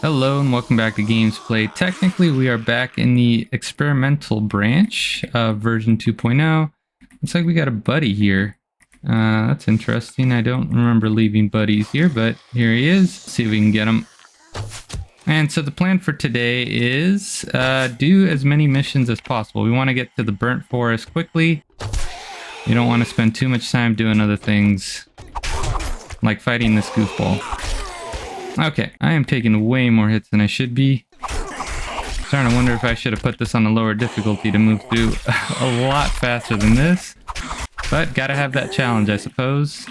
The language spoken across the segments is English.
Hello and welcome back to Games Played. Technically, we are back in the experimental branch of version 2.0. Looks like we got a buddy here. That's interesting. I don't remember leaving buddies here, but here he is. Let's see if we can get him. And so the plan for today is do as many missions as possible. We want to get to the burnt forest quickly. You don't want to spend too much time doing other things, like fighting this goofball. Okay, I am taking way more hits than I should be. Starting to wonder if I should have put this on a lower difficulty to move through a lot faster than this. But gotta have that challenge, I suppose.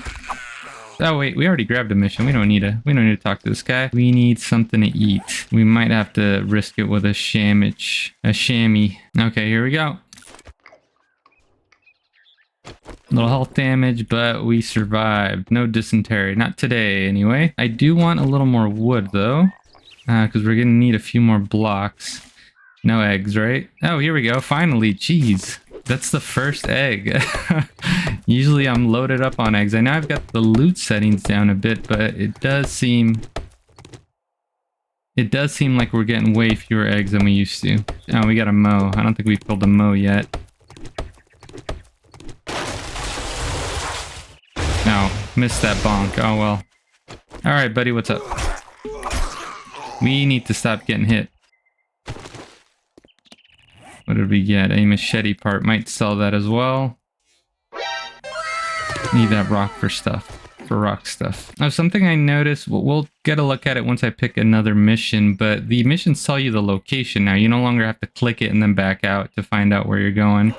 Oh wait, we already grabbed a mission. We don't need to talk to this guy. We need something to eat. We might have to risk it with a chamois. Okay, here we go. Little health damage, but we survived. No dysentery. Not today, anyway. I do want a little more wood, though, because we're going to need a few more blocks. No eggs, right? Oh, here we go. Finally. Jeez. That's the first egg. Usually I'm loaded up on eggs. I know I've got the loot settings down a bit, but it does seem like we're getting way fewer eggs than we used to. Oh, we got a mow. I don't think we've killed a mow yet. No, missed that bonk. Oh well. Alright, buddy, what's up? We need to stop getting hit. What did we get? A machete part. Might sell that as well. Need that rock for stuff. For rock stuff. Now, something I noticed, we'll get a look at it once I pick another mission, but the missions tell you the location now. You no longer have to click it and then back out to find out where you're going,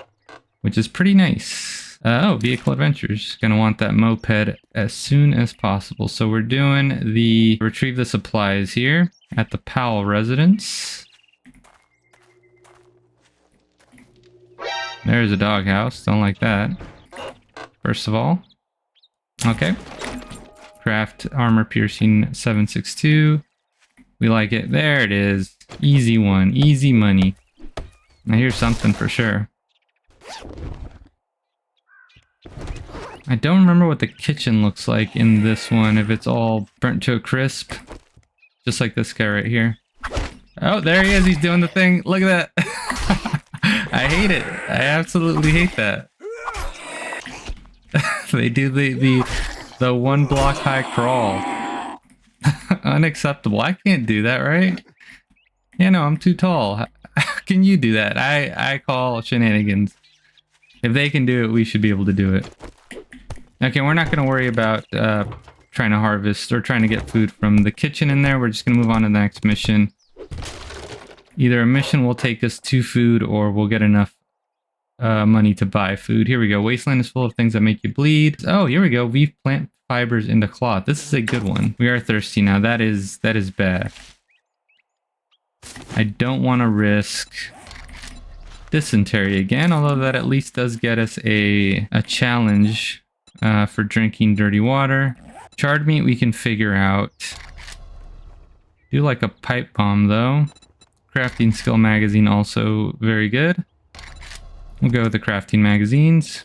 which is pretty nice. Oh, vehicle adventures. Gonna want that moped as soon as possible. So we're doing the retrieve the supplies here at the Powell residence. There's a doghouse. Don't like that. First of all. Okay. Craft armor piercing 762. We like it. There it is. Easy one. Easy money. Now here's something for sure. I don't remember what the kitchen looks like in this one, if it's all burnt to a crisp. Just like this guy right here. Oh, there he is. He's doing the thing. Look at that. I hate it. I absolutely hate that. They do the one block high crawl. Unacceptable. I can't do that, right? Yeah, no, I'm too tall. How can you do that? I call shenanigans. If they can do it, we should be able to do it. Okay, we're not going to worry about trying to harvest or trying to get food from the kitchen in there. We're just going to move on to the next mission. Either a mission will take us to food or we'll get enough money to buy food. Here we go. Wasteland is full of things that make you bleed. Oh, here we go. Weave plant fibers into cloth. This is a good one. We are thirsty now. That is bad. I don't want to risk dysentery again, although that at least does get us a challenge for drinking dirty water. Charred meat we can figure out. Do like a pipe bomb though. Crafting skill magazine also very good. We'll go with the crafting magazines.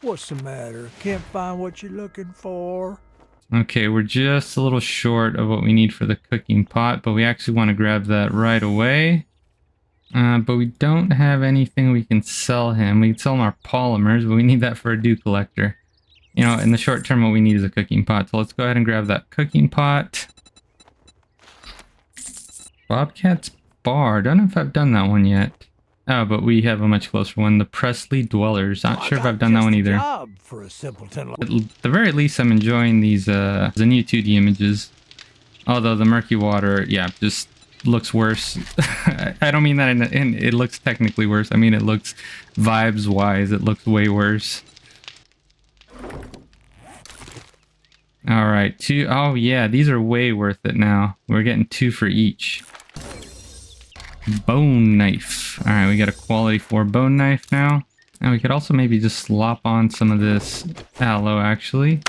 What's the matter? Can't find what you're looking for? Okay, we're just a little short of what we need for the cooking pot, but we actually want to grab that right away. But we don't have anything we can sell him. We can sell him our polymers, but we need that for a dew collector. You know, in the short term, what we need is a cooking pot. So let's go ahead and grab that cooking pot. Bobcat's Bar. Don't know if I've done that one yet. Oh, but we have a much closer one. The Presley Dwellers. Not sure if I've done that one either. For a simpleton. At the very least, I'm enjoying these the new 2D images. Although the murky water, yeah, just looks worse. I don't mean that in it looks technically worse. I mean it looks vibes wise. It looks way worse. All right, two. Oh yeah, these are way worth it now. We're getting 2 for each. Bone knife. All right, we got a quality 4 bone knife now. And we could also maybe just slop on some of this aloe actually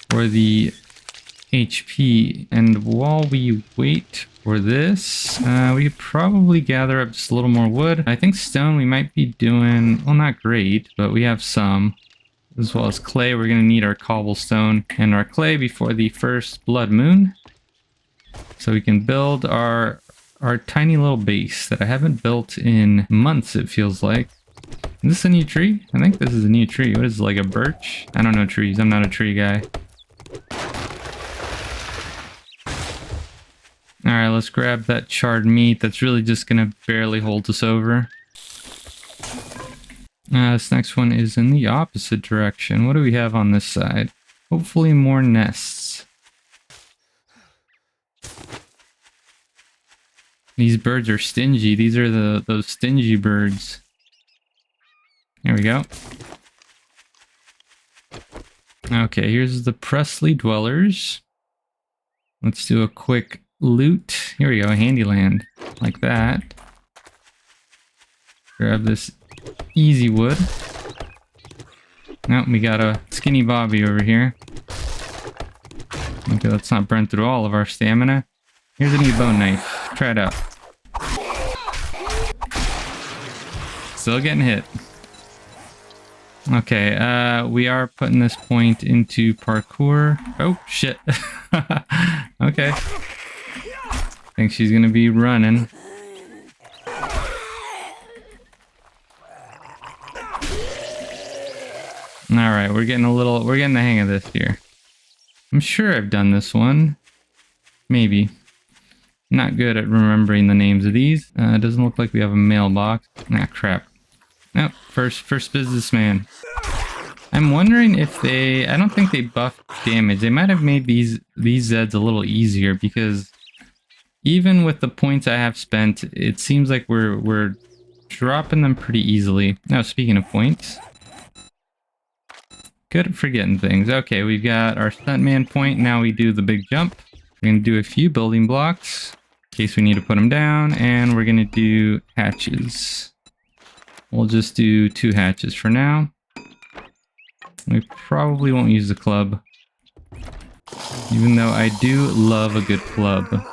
for the HP. And while we wait for this, we could probably gather up just a little more wood. I think stone we might be doing, well, not great, but we have some. As well as clay. We're going to need our cobblestone and our clay before the first blood moon. so we can build our tiny little base that I haven't built in months, it feels like. Is this a new tree? I think this is a new tree. What is it, like a birch? I don't know trees. I'm not a tree guy. Alright, let's grab that charred meat. That's really just gonna barely hold us over. This next one is in the opposite direction. What do we have on this side? Hopefully more nests. These birds are stingy. These are those stingy birds. Here we go. Okay, here's the Presley dwellers. Let's do a quick loot. Here we go, Handyland. Like that. Grab this easy wood. Nope, we got a skinny Bobby over here. Okay, let's not burn through all of our stamina. Here's a new bone knife. Try it out. Still getting hit. Okay, we are putting this point into parkour. Oh, shit. Okay. Think she's gonna be running. Alright, we're getting the hang of this here. I'm sure I've done this one. Maybe. Not good at remembering the names of these. It doesn't look like we have a mailbox. Ah, crap. Nope, first businessman. I'm wondering if I don't think they buffed damage. They might have made these Zeds a little easier, because even with the points I have spent, it seems like we're dropping them pretty easily. Now, speaking of points, good at forgetting things. Okay, we've got our stuntman point. Now we do the big jump. We're gonna do a few building blocks in case we need to put them down, and we're gonna do hatches. We'll just do 2 hatches for now. We probably won't use the club, even though I do love a good club.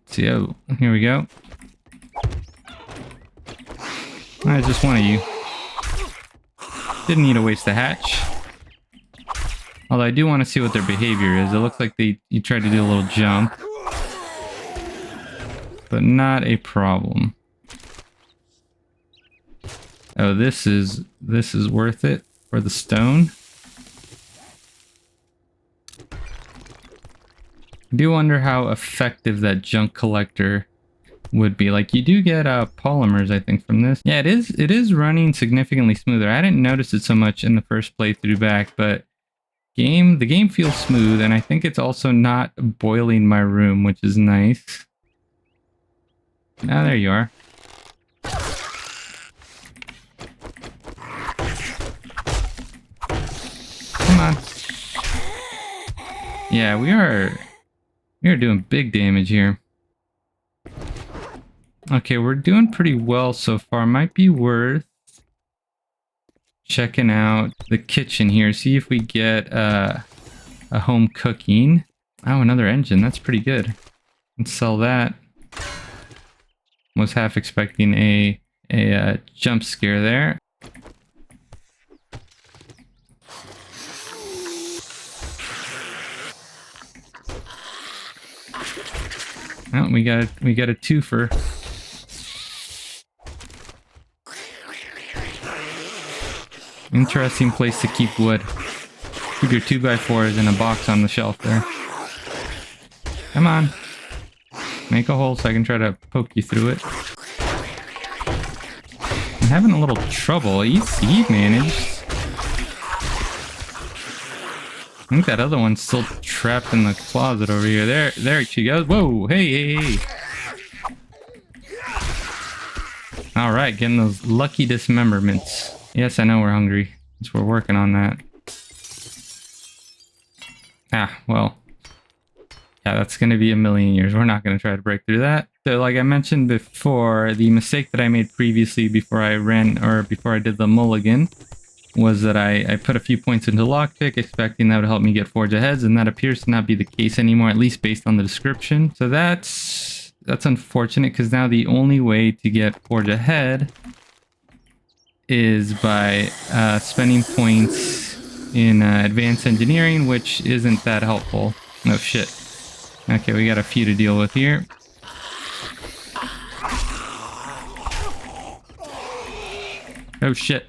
So, here we go. Alright, just one of you. Didn't need to waste a hatch. Although I do want to see what their behavior is. It looks like you tried to do a little jump, but not a problem. Oh, this is worth it for the stone. I do wonder how effective that junk collector would be. Like, you do get polymers, I think, from this. Yeah, it is running significantly smoother. I didn't notice it so much in the first playthrough back, but the game feels smooth, and I think it's also not boiling my room, which is nice. Ah, there you are. Come on. Yeah, we are doing big damage here. Okay, we're doing pretty well so far. Might be worth checking out the kitchen here. See if we get a home cooking. Oh, another engine. That's pretty good. Let's sell that. Was half expecting a jump scare there. Oh, we got a twofer. Interesting place to keep wood. Keep your 2x4s in a box on the shelf there. Come on. Make a hole so I can try to poke you through it. I'm having a little trouble. He managed. I think that other one's still trapped in the closet over here. There she goes. Whoa, hey. All right, getting those lucky dismemberments. Yes, I know we're hungry. So we're working on that. Ah, well. Yeah, that's going to be a million years. We're not going to try to break through that. So like I mentioned before, the mistake that I made previously before I did the mulligan was that I put a few points into lockpick, expecting that would help me get forge aheads, and that appears to not be the case anymore, at least based on the description. So that's unfortunate, because now the only way to get forge ahead is by spending points in advanced engineering, which isn't that helpful. No shit. Okay, we got a few to deal with here. Oh shit.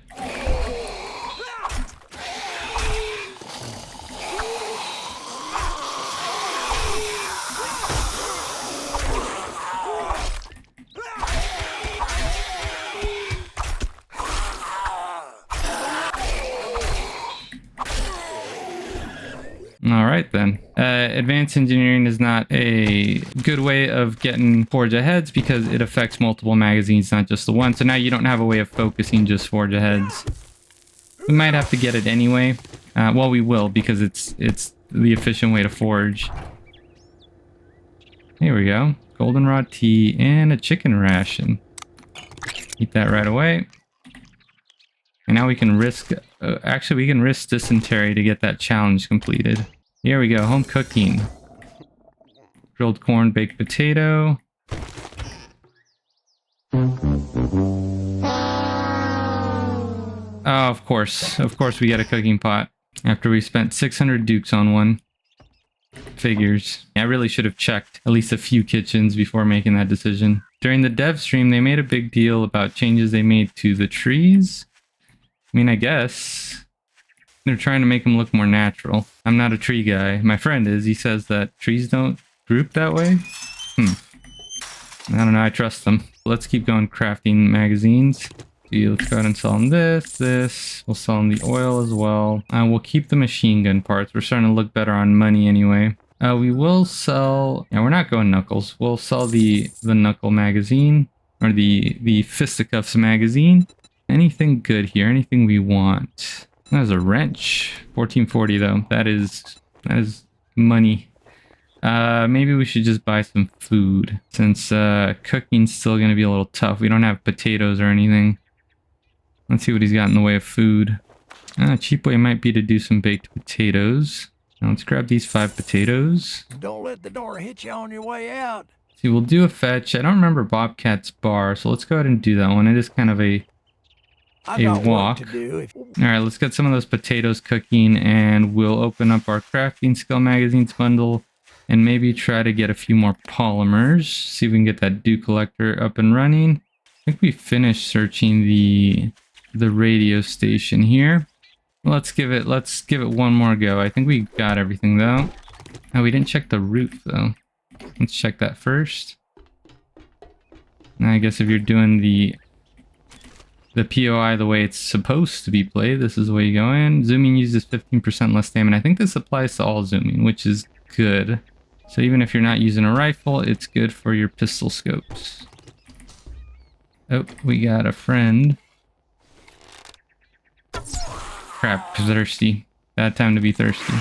All right, then. Advanced engineering is not a good way of getting forge aheads because it affects multiple magazines, not just the one. So now you don't have a way of focusing just forge aheads. We might have to get it anyway. Well, we will because it's the efficient way to forge. Here we go. Goldenrod tea and a chicken ration. Eat that right away. And now we can risk... actually, we can risk dysentery to get that challenge completed. Here we go. Home cooking. Grilled corn, baked potato. Oh, of course. Of course we get a cooking pot. After we spent 600 dukes on one. Figures. I really should have checked at least a few kitchens before making that decision. During the dev stream, they made a big deal about changes they made to the trees. I mean, I guess they're trying to make them look more natural. I'm not a tree guy. My friend is. He says that trees don't group that way. I don't know. I trust them. Let's keep going crafting magazines. Let's go ahead and sell them this. We'll sell them the oil as well. We'll keep the machine gun parts. We're starting to look better on money anyway. We will sell... Yeah, we're not going knuckles. We'll sell the knuckle magazine. Or the fisticuffs magazine. Anything good here? Anything we want? That was a wrench. 1440 though. That is money. Maybe we should just buy some food. Since cooking's still going to be a little tough. We don't have potatoes or anything. Let's see what he's got in the way of food. A cheap way might be to do some baked potatoes. Now let's grab these 5 potatoes. Don't let the door hit you on your way out. See, we'll do a fetch. I don't remember Bobcat's bar, so let's go ahead and do that one. It is kind of a walk. Alright, let's get some of those potatoes cooking, and we'll open up our crafting skill magazines bundle, and maybe try to get a few more polymers. See if we can get that dew collector up and running. I think we finished searching the radio station here. Let's give it one more go. I think we got everything though. Oh, we didn't check the roof though. Let's check that first. Now I guess if you're doing the POI the way it's supposed to be played, this is the way you go in. Zooming uses 15% less stamina. I think this applies to all zooming, which is good. So even if you're not using a rifle, it's good for your pistol scopes. Oh, we got a friend. Crap, thirsty. Bad time to be thirsty.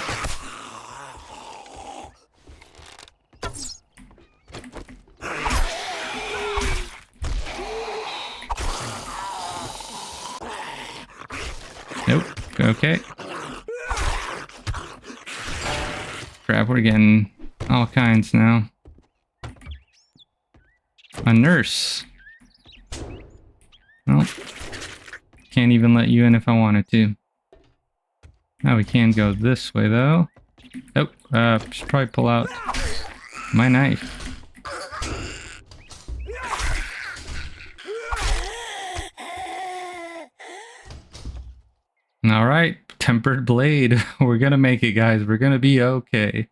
Nope. Okay. Crap, we're getting all kinds now. A nurse. Well, can't even let you in if I wanted to. Now we can go this way though. Oh, should probably pull out my knife. All right, tempered blade. We're gonna make it, guys. We're gonna be okay.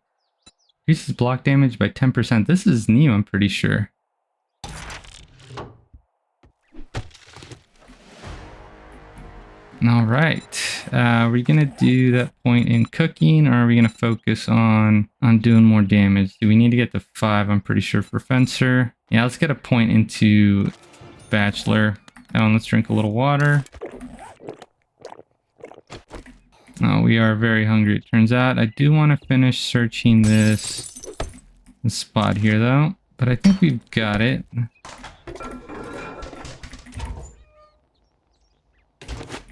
Increases block damage by 10%. This is new, I'm pretty sure. All right. Are we gonna do that point in cooking, or are we gonna focus on doing more damage? Do we need to get to 5? I'm pretty sure for fencer. Yeah, let's get a point into bachelor. Now let's drink a little water. Oh, we are very hungry, it turns out. I do want to finish searching this spot here, though. But I think we've got it.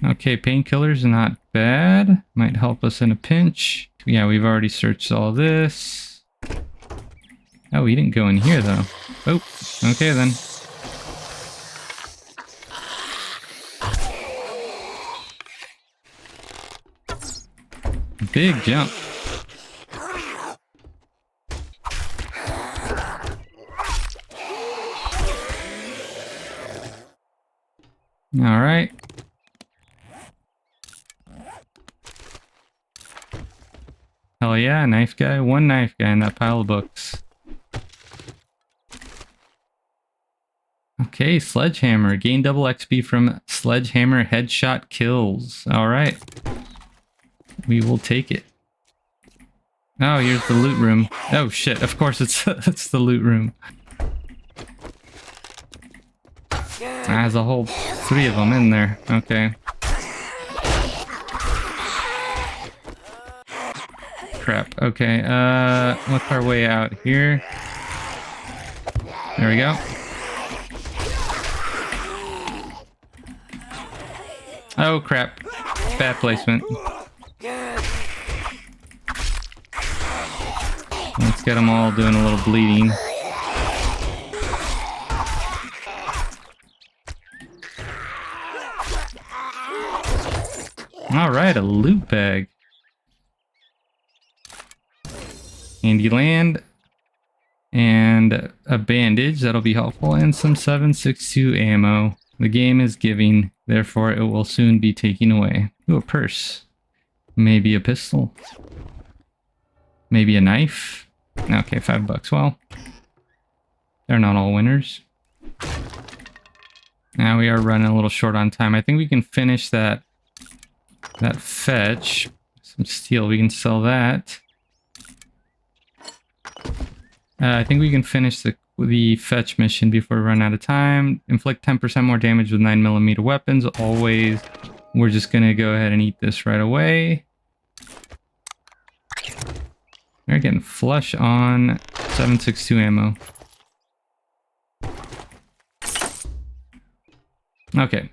Okay, painkillers not bad. Might help us in a pinch. Yeah, we've already searched all this. Oh, we didn't go in here, though. Oh, okay then. Big jump. All right. Hell yeah, knife guy. One knife guy in that pile of books. Okay, sledgehammer. Gain double XP from sledgehammer headshot kills. All right. We will take it. Oh, here's the loot room. Oh shit, of course it's it's the loot room. There's a whole 3 of them in there. Okay. Crap. Okay, what's our way out here? There we go. Oh crap. Bad placement. Let's get them all doing a little bleeding. Alright, a loot bag. Handy land. And a bandage, that'll be helpful. And some 7.62 ammo. The game is giving, therefore it will soon be taken away. Ooh, a purse. Maybe a pistol. Maybe a knife. Okay, $5. Well, they're not all winners. Now we are running a little short on time. I think we can finish that fetch. Some steel, we can sell that. I think we can finish the fetch mission before we run out of time. Inflict 10% more damage with 9mm weapons. Always. We're just gonna go ahead and eat this right away. We're getting flush on 7.62 ammo. Okay.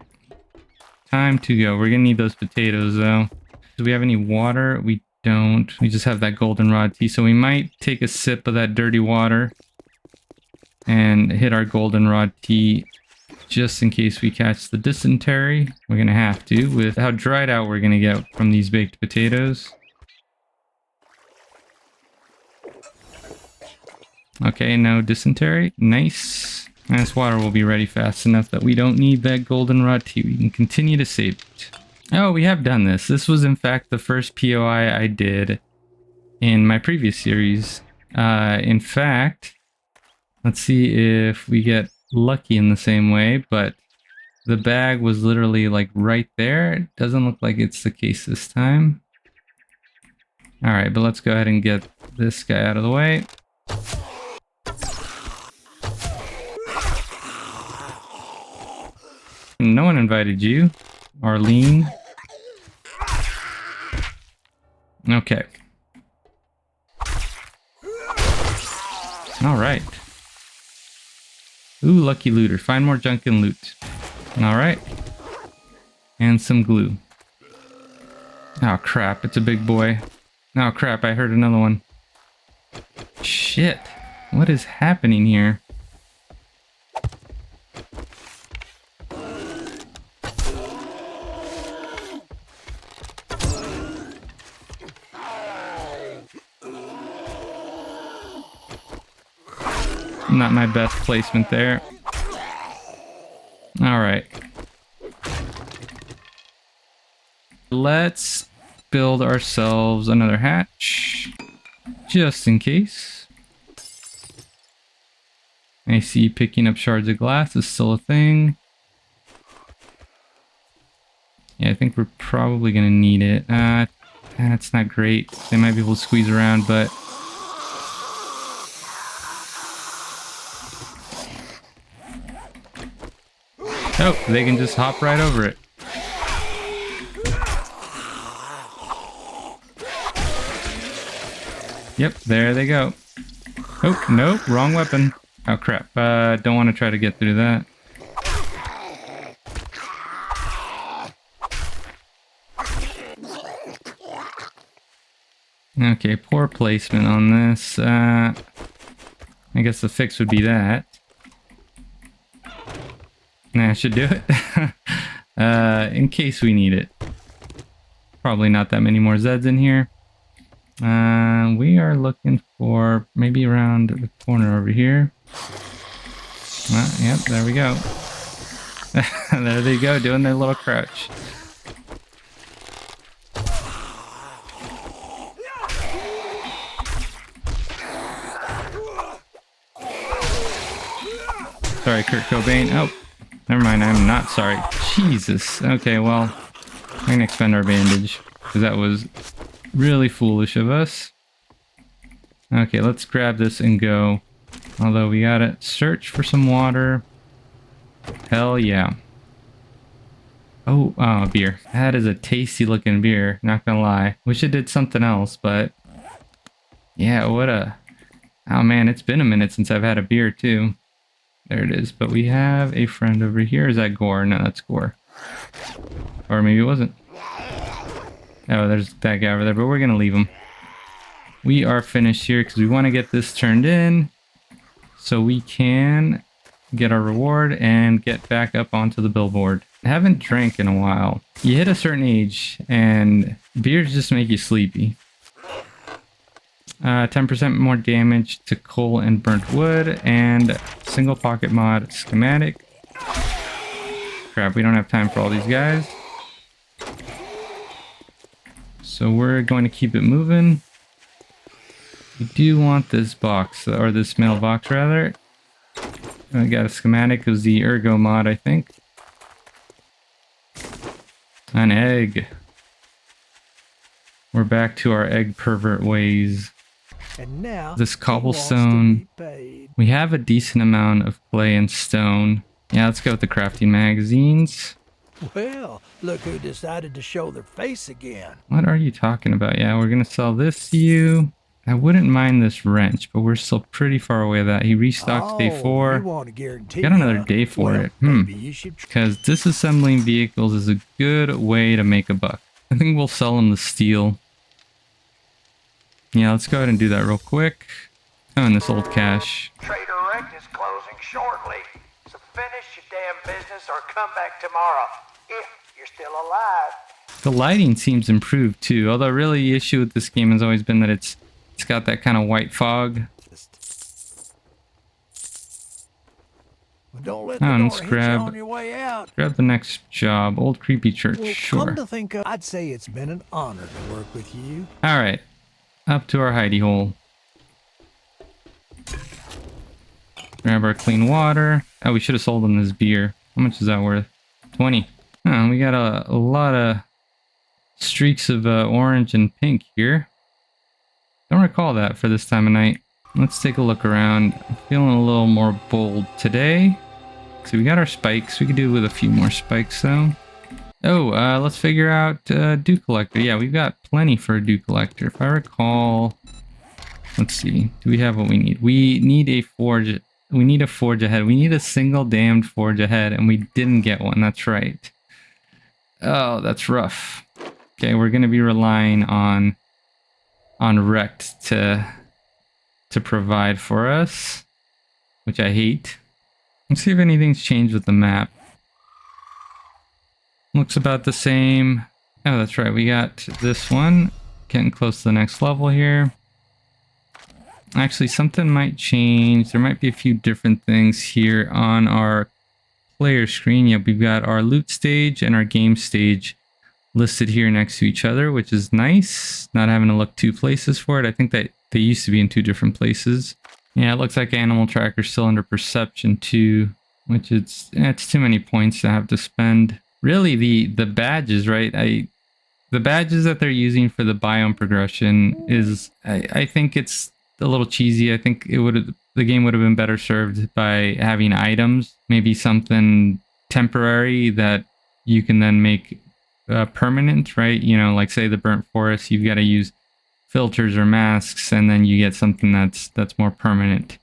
Time to go. We're gonna need those potatoes though. Do we have any water? We don't. We just have that goldenrod tea. So we might take a sip of that dirty water and hit our goldenrod tea just in case we catch the dysentery. We're gonna have to with how dried out we're gonna get from these baked potatoes. Okay, no dysentery. Nice. And this water will be ready fast enough that we don't need that goldenrod tea. We can continue to save it. Oh, we have done this. This was in fact the first POI I did in my previous series. In fact, let's see if we get lucky in the same way, but the bag was literally like right there. It doesn't look like it's the case this time. All right, but let's go ahead and get this guy out of the way. No one invited you, Arlene. Okay. All right. Ooh, lucky looter. Find more junk and loot. All right. And some glue. Oh, crap. It's a big boy. Oh, crap. I heard another one. Shit. What is happening here? Not my best placement there. All right. Let's build ourselves another hatch. Just in case. I see picking up shards of glass is still a thing. Yeah, I think we're probably going to need it. That's not great. They might be able to squeeze around, but... Oh, they can just hop right over it. Yep, there they go. Oh, nope, wrong weapon. Oh, crap. Don't want to try to get through that. Okay, poor placement on this. I guess the fix would be that. Nah, I should do it. In case we need it. Probably not that many more Zeds in here. We are looking for maybe around the corner over here. Yep, there we go. There they go, doing their little crouch. Sorry, Kurt Cobain. Oh, never mind. I'm not sorry. Jesus. Okay, well, I'm gonna expend our bandage because that was really foolish of us. Okay, let's grab this and go. Although we gotta search for some water. Hell yeah. Oh, beer. That is a tasty looking beer, not gonna lie. Wish it did something else, but yeah, what a... Oh man, it's been a minute since I've had a beer too. There it is. But we have a friend over here. Is that Gore? No, that's Gore. Or maybe it wasn't. Oh, there's that guy over there, but we're gonna leave him. We are finished here because we want to get this turned in so we can get our reward and get back up onto the billboard. I haven't drank in a while. You hit a certain age and beers just make you sleepy. 10% more damage to coal and burnt wood, and single pocket mod schematic. Crap, we don't have time for all these guys. So we're going to keep it moving. We do want this box, or this mailbox rather. I got a schematic of the ergo mod, I think. An egg. We're back to our egg pervert ways. And now This cobblestone. We have a decent amount of clay and stone. Yeah, let's go with the crafting magazines. Well, look who decided to show their face again. What are you talking about? Yeah, we're gonna sell this to you. I wouldn't mind this wrench, but we're still pretty far away. That he restocked day 4. You want to guarantee Got another day for it. Maybe you should Because disassembling vehicles is a good way to make a buck. I think we'll sell him the steel. Yeah, let's go ahead and do that real quick. Oh, and this old cache. Trader Rect is closing shortly, so finish your damn business or come back tomorrow, if you're still alive. The lighting seems improved too, although really the issue with this game has always been that it's got that kind of white fog. Well, don't let Oh, the and door let's hit you grab on your way out. the next job. Old creepy church, Well, sure. come to think of, I'd say it's been an honor to work with you. All right, up to our hidey hole. Grab our clean water. Oh, we should have sold him this beer. How much is that worth? 20. Oh, we got a lot of streaks of orange and pink here. Don't recall that for this time of night. Let's take a look around. I'm feeling a little more bold today. So we got our spikes. We could do with a few more spikes though. Oh, let's figure out dew collector. Yeah, we've got plenty for a dew collector. If I recall, let's see. Do we have what we need? We need a forge. We need a forge ahead. We need a single damned forge ahead, and we didn't get one. That's right. Oh, that's rough. Okay, we're gonna be relying on Rect to provide for us, which I hate. Let's see if anything's changed with the map. Looks about the same. Oh, that's right. We got this one. Getting close to the next level here. Actually, something might change. There might be a few different things here on our player screen. Yeah, we've got our loot stage and our game stage listed here next to each other, which is nice. Not having to look 2 places for it. I think that they used to be in 2 different places. Yeah, it looks like Animal Tracker's still under perception too, which it's too many points to have to spend. Really, the badges, right? The badges that they're using for the biome progression is, I think it's a little cheesy. I think the game would have been better served by having items, maybe something temporary that you can then make permanent, right? You know, like say the burnt forest, you've got to use filters or masks, and then you get something that's more permanent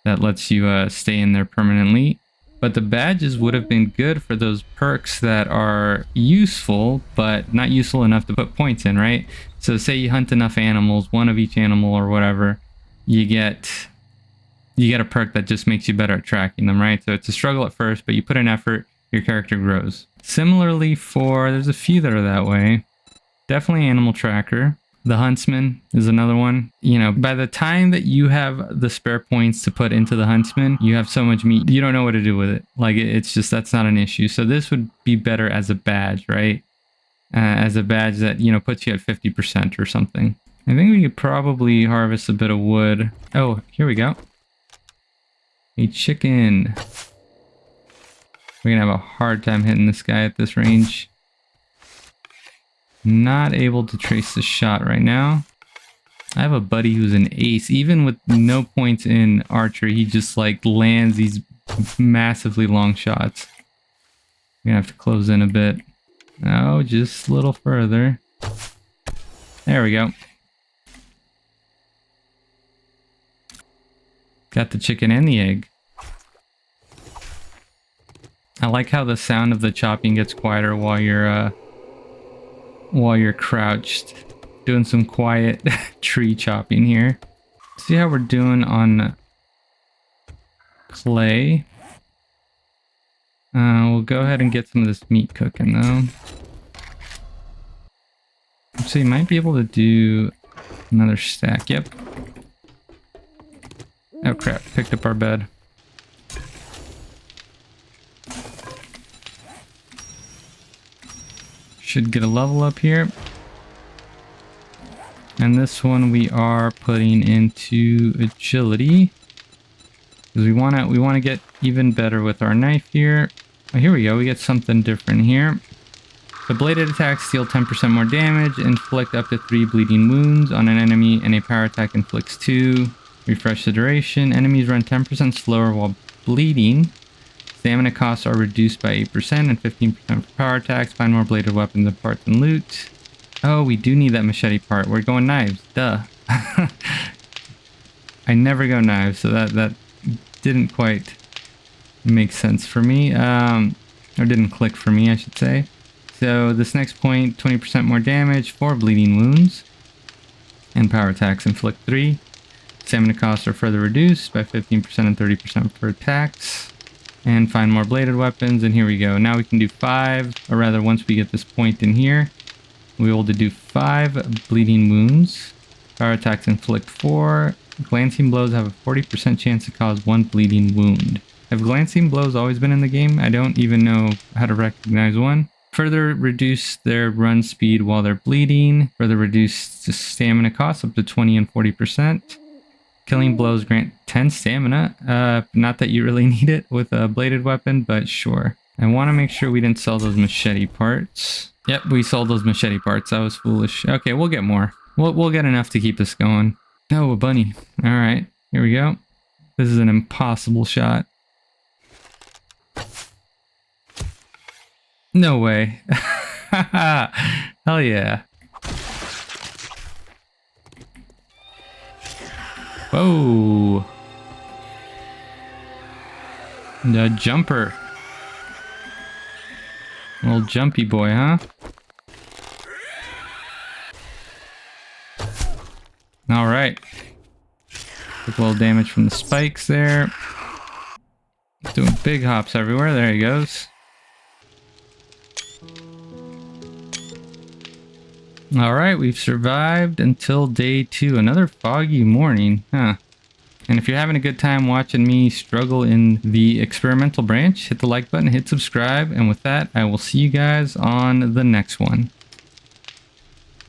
that lets you stay in there permanently. But the badges would have been good for those perks that are useful, but not useful enough to put points in, right? So say you hunt enough animals, one of each animal or whatever, you get a perk that just makes you better at tracking them, right? So it's a struggle at first, but you put in effort, your character grows. Similarly there's a few that are that way. Definitely Animal Tracker. The Huntsman is another one. You know, by the time that you have the spare points to put into the Huntsman, you have so much meat, you don't know what to do with it. Like, it's just, that's not an issue. So this would be better as a badge, right? As a badge that, you know, puts you at 50% or something. I think we could probably harvest a bit of wood. Oh, here we go. A chicken. We're gonna have a hard time hitting this guy at this range. Not able to trace the shot right now. I have a buddy who's an ace. Even with no points in archery, he just like lands these massively long shots. We're gonna have to close in a bit. Oh, just a little further. There we go. Got the chicken and the egg. I like how the sound of the chopping gets quieter while you're crouched. Doing some quiet tree chopping here. See how we're doing on clay. We'll go ahead and get some of this meat cooking though. So you might be able to do another stack. Yep. Oh crap, picked up our bed. Should get a level up here. And this one we are putting into agility. Because we wanna get even better with our knife here. Oh, here we go, we get something different here. The bladed attacks deal 10% more damage, inflict up to 3 bleeding wounds on an enemy, and a power attack inflicts 2. Refresh the duration. Enemies run 10% slower while bleeding. Stamina costs are reduced by 8% and 15% for power attacks. Find more bladed weapons and parts and loot. Oh, we do need that machete part. We're going knives. Duh. I never go knives, so that didn't quite make sense for me. Or didn't click for me, I should say. So this next point, 20% more damage, 4 bleeding wounds. And power attacks inflict 3. Stamina costs are further reduced by 15% and 30% for attacks. And find more bladed weapons, and here we go. Now we can do 5, or rather once we get this point in here, we'll be able to do 5 bleeding wounds. Power attacks inflict 4. Glancing blows have a 40% chance to cause 1 bleeding wound. Have glancing blows always been in the game? I don't even know how to recognize one. Further reduce their run speed while they're bleeding. Further reduce the stamina costs up to 20 and 40%. Killing blows grant 10 stamina. Not that you really need it with a bladed weapon, but sure. I want to make sure we didn't sell those machete parts. Yep, we sold those machete parts. I was foolish. Okay, we'll get more. We'll get enough to keep us going. Oh, a bunny. All right, here we go. This is an impossible shot. No way. Hell yeah. Whoa. The jumper. Little jumpy boy, huh? Alright. Took a little damage from the spikes there. Doing big hops everywhere. There he goes. Alright, we've survived until day 2. Another foggy morning, huh? And if you're having a good time watching me struggle in the experimental branch, hit the like button, hit subscribe, and with that, I will see you guys on the next one.